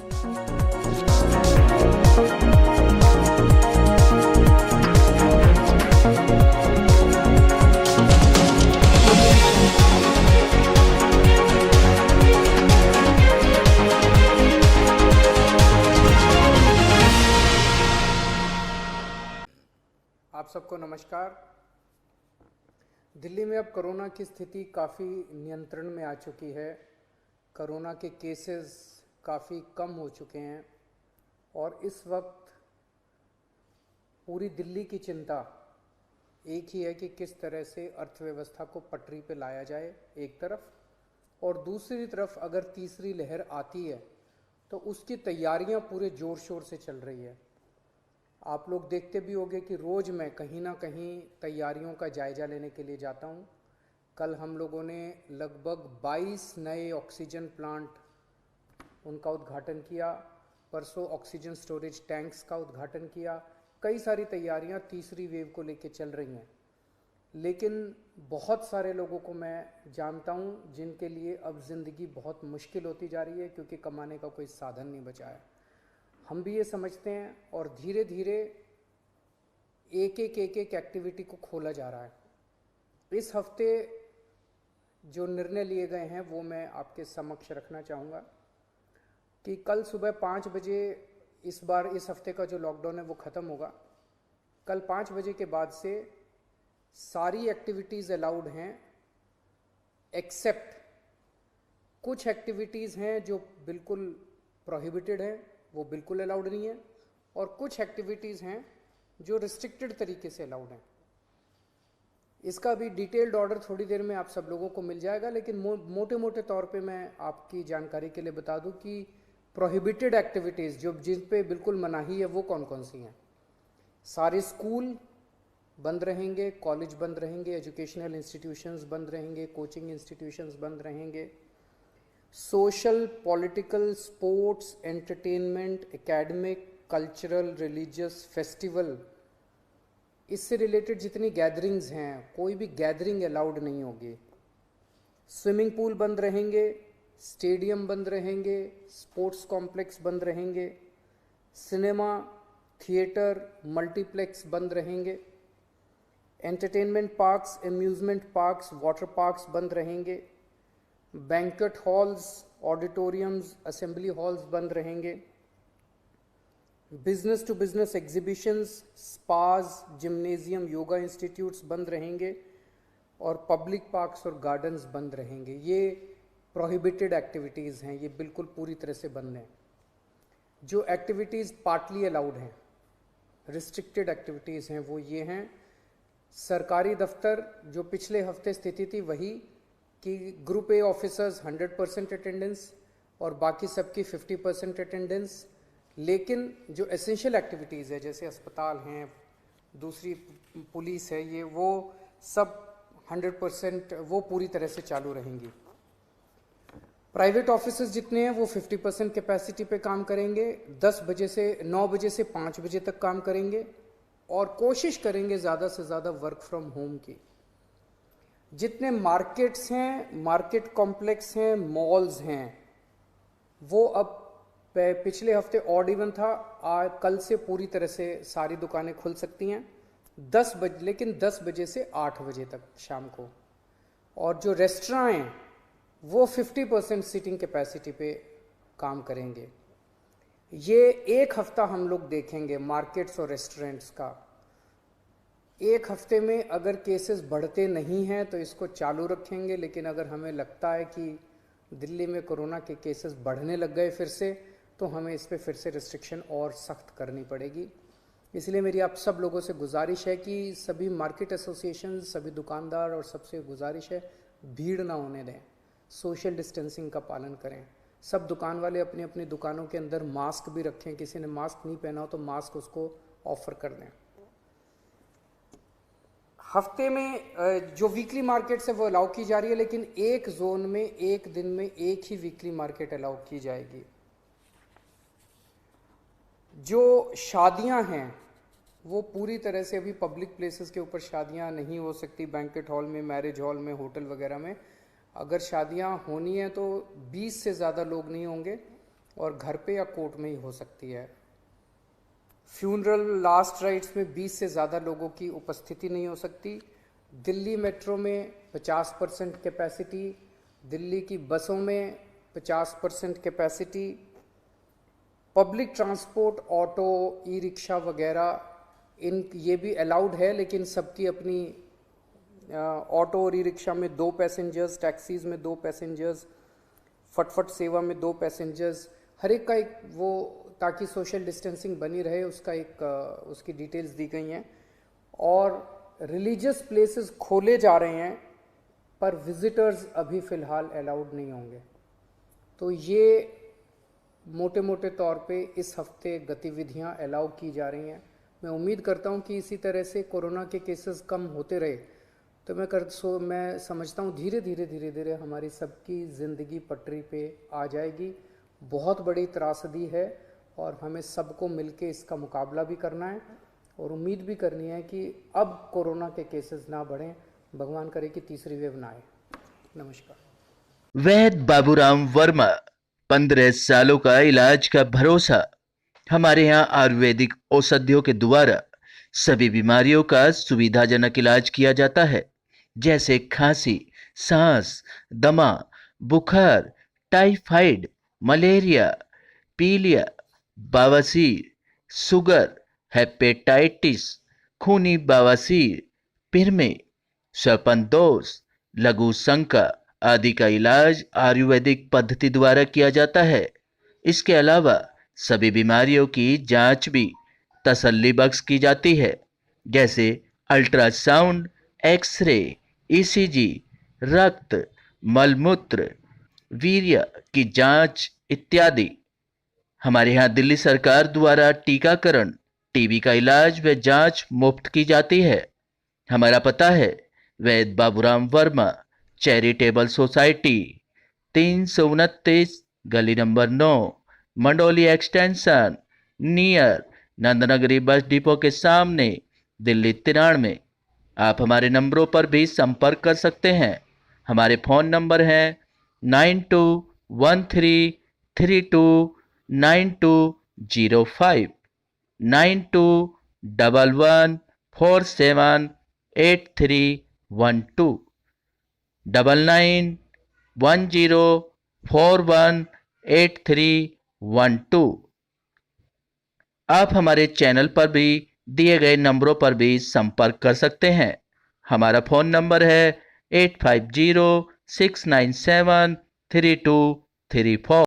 आप सबको नमस्कार। दिल्ली में अब कोरोना की स्थिति काफ़ी नियंत्रण में आ चुकी है। कोरोना के केसेस काफ़ी कम हो चुके हैं और इस वक्त पूरी दिल्ली की चिंता एक ही है कि किस तरह से अर्थव्यवस्था को पटरी पे लाया जाए एक तरफ, और दूसरी तरफ अगर तीसरी लहर आती है तो उसकी तैयारियां पूरे ज़ोर शोर से चल रही है। आप लोग देखते भी होंगे कि रोज़ मैं कहीं ना कहीं तैयारियों का जायज़ा लेने के लिए जाता हूँ। कल हम लोगों ने लगभग 22 नए ऑक्सीजन प्लांट उनका उद्घाटन किया, परसों ऑक्सीजन स्टोरेज टैंक्स का उद्घाटन किया। कई सारी तैयारियां तीसरी वेव को लेकर चल रही हैं, लेकिन बहुत सारे लोगों को मैं जानता हूँ जिनके लिए अब ज़िंदगी बहुत मुश्किल होती जा रही है क्योंकि कमाने का कोई साधन नहीं बचा है। हम भी ये समझते हैं और धीरे धीरे एक एक एक्टिविटी को खोला जा रहा है। इस हफ्ते जो निर्णय लिए गए हैं वो मैं आपके समक्ष रखना चाहूँगा कि कल सुबह 5 बजे इस बार इस हफ्ते का जो लॉकडाउन है वो ख़त्म होगा। कल 5 बजे के बाद से सारी एक्टिविटीज़ अलाउड हैं, एक्सेप्ट कुछ एक्टिविटीज़ हैं जो बिल्कुल प्रोहिबिटेड हैं, वो बिल्कुल अलाउड नहीं है, और कुछ एक्टिविटीज़ हैं जो रिस्ट्रिक्टेड तरीके से अलाउड हैं। इसका भी डिटेल्ड ऑर्डर थोड़ी देर में आप सब लोगों को मिल जाएगा, लेकिन मोटे मोटे तौर पे मैं आपकी जानकारी के लिए बता दूं कि प्रोहिबिटेड एक्टिविटीज़ जो जिन पे बिल्कुल मनाही है वो कौन कौन सी हैं। सारे स्कूल बंद रहेंगे, कॉलेज बंद रहेंगे, एजुकेशनल इंस्टीट्यूशंस बंद रहेंगे, कोचिंग इंस्टीट्यूशंस बंद रहेंगे, social, political, sports, entertainment, academic, cultural, religious, festival, इससे रिलेटेड जितनी गैदरिंग्स हैं कोई भी गैदरिंग अलाउड नहीं होगी। स्विमिंग पूल बंद रहेंगे, स्टेडियम बंद रहेंगे, स्पोर्ट्स कॉम्प्लेक्स बंद रहेंगे, सिनेमा, थिएटर, मल्टीप्लेक्स बंद रहेंगे, entertainment parks, amusement parks, water parks बंद रहेंगे, banquet halls, auditoriums, assembly halls बंद रहेंगे, business to business exhibitions, spas, gymnasium, yoga institutes बंद रहेंगे, और पब्लिक पार्क्स और गार्डन्स बंद रहेंगे। ये प्रोहिबिटेड एक्टिविटीज़ हैं, ये बिल्कुल पूरी तरह से बंद हैं। जो एक्टिविटीज़ पार्टली अलाउड हैं, रिस्ट्रिक्टेड एक्टिविटीज़ हैं, वो ये हैं। सरकारी दफ्तर, जो पिछले हफ्ते स्थिति थी वही कि ग्रुप ए ऑफिसर्स 100% अटेंडेंस और बाकी सबकी 50% अटेंडेंस, लेकिन जो एसेंशियल एक्टिविटीज़ है जैसे अस्पताल हैं, दूसरी पुलिस है, ये वो सब 100% वो पूरी तरह से चालू रहेंगी। प्राइवेट ऑफिसेज जितने हैं वो 50% कैपेसिटी पे काम करेंगे, 10 बजे से 9 बजे से 5 बजे तक काम करेंगे और कोशिश करेंगे ज़्यादा से ज़्यादा वर्क फ्रॉम होम की। जितने मार्केट्स हैं, मार्केट कॉम्प्लेक्स हैं, मॉल्स हैं, वो अब पिछले हफ्ते ऑड इवन था, कल से पूरी तरह से सारी दुकानें खुल सकती हैं 10 बजे, लेकिन 10 बजे से 8 बजे तक शाम को। और जो रेस्टोरेंट हैं वो 50% सीटिंग कैपेसिटी पे काम करेंगे। ये एक हफ्ता हम लोग देखेंगे मार्केट्स और रेस्टोरेंट्स का। एक हफ्ते में अगर केसेस बढ़ते नहीं हैं तो इसको चालू रखेंगे, लेकिन अगर हमें लगता है कि दिल्ली में कोरोना के केसेस बढ़ने लग गए फिर से, तो हमें इस पे फिर से रिस्ट्रिक्शन और सख्त करनी पड़ेगी। इसलिए मेरी आप सब लोगों से गुजारिश है कि सभी मार्केट एसोसिएशन, सभी दुकानदार और सबसे गुजारिश है भीड़ ना होने दें, सोशल डिस्टेंसिंग का पालन करें। सब दुकान वाले अपनी अपनी दुकानों के अंदर मास्क भी रखें, किसी ने मास्क नहीं पहना हो तो मास्क उसको ऑफर कर दें। हफ्ते में जो वीकली मार्केट्स है वो अलाउ की जा रही है, लेकिन एक जोन में एक दिन में एक ही वीकली मार्केट अलाउ की जाएगी। जो शादियां हैं वो पूरी तरह से अभी पब्लिक प्लेसेस के ऊपर शादियां नहीं हो सकती, बैंक्वेट हॉल में, मैरिज हॉल में, होटल वगैरह में। अगर शादियां होनी है तो 20 से ज़्यादा लोग नहीं होंगे, और घर पे या कोर्ट में ही हो सकती है। फ्यूनरल लास्ट राइट्स में 20 से ज़्यादा लोगों की उपस्थिति नहीं हो सकती। दिल्ली मेट्रो में 50% कैपेसिटी, दिल्ली की बसों में 50% capacity, public transport, auto, e rickshaw वगैरह ये भी अलाउड है, लेकिन सबकी अपनी ऑटो और ई रिक्शा में 2 पैसेंजर्स, टैक्सीज़ में 2 पैसेंजर्स, फटफट सेवा में 2 पैसेंजर्स, हर एक का एक वो, ताकि सोशल डिस्टेंसिंग बनी रहे, उसका एक उसकी डिटेल्स दी गई हैं। और रिलीजियस प्लेसेस खोले जा रहे हैं, पर विजिटर्स अभी फ़िलहाल अलाउड नहीं होंगे। तो ये मोटे मोटे तौर पे इस हफ्ते गतिविधियां अलाउ की जा रही हैं। मैं उम्मीद करता हूं कि इसी तरह से कोरोना के केसेस कम होते रहे तो मैं समझता हूं धीरे धीरे हमारी सबकी ज़िंदगी पटरी पे आ जाएगी। बहुत बड़ी त्रासदी है और हमें सबको मिलके इसका मुकाबला भी करना है और उम्मीद भी करनी है कि अब कोरोना के केसेस ना बढ़ें, भगवान करे कि तीसरी वेव ना आए। नमस्कार। वैद्य बाबूराम वर्मा, 15 सालों का इलाज का भरोसा। हमारे यहाँ आयुर्वेदिक औषधियों के द्वारा सभी बीमारियों का सुविधाजनक इलाज किया जाता है, जैसे खांसी, सांस, दमा, बुखार, टाइफाइड, मलेरिया, पीलिया, बवासीर, शुगर, हेपेटाइटिस, खूनी बवासीर, पिरमे, श्वपनदोष, लघु शंका आदि का इलाज आयुर्वेदिक पद्धति द्वारा किया जाता है। इसके अलावा सभी बीमारियों की जांच भी तसल्ली बख्श की जाती है, जैसे अल्ट्रासाउंड, एक्सरे, ईसीजी, रक्त, मलमूत्र, वीर्य की जांच इत्यादि। हमारे यहाँ दिल्ली सरकार द्वारा टीकाकरण, टीबी का इलाज व जांच मुफ्त की जाती है। हमारा पता है वैद्य बाबूराम वर्मा चैरिटेबल सोसाइटी, 329 गली number 9, Mandoli extension, near Nand Nagri bus depot के सामने, दिल्ली 93। आप हमारे नंबरों पर भी संपर्क कर सकते हैं। हमारे फ़ोन नंबर हैं 9213329205, 9211478312, 9910418312। आप हमारे चैनल पर भी दिए गए नंबरों पर भी संपर्क कर सकते हैं। हमारा फ़ोन नंबर है 8506973234।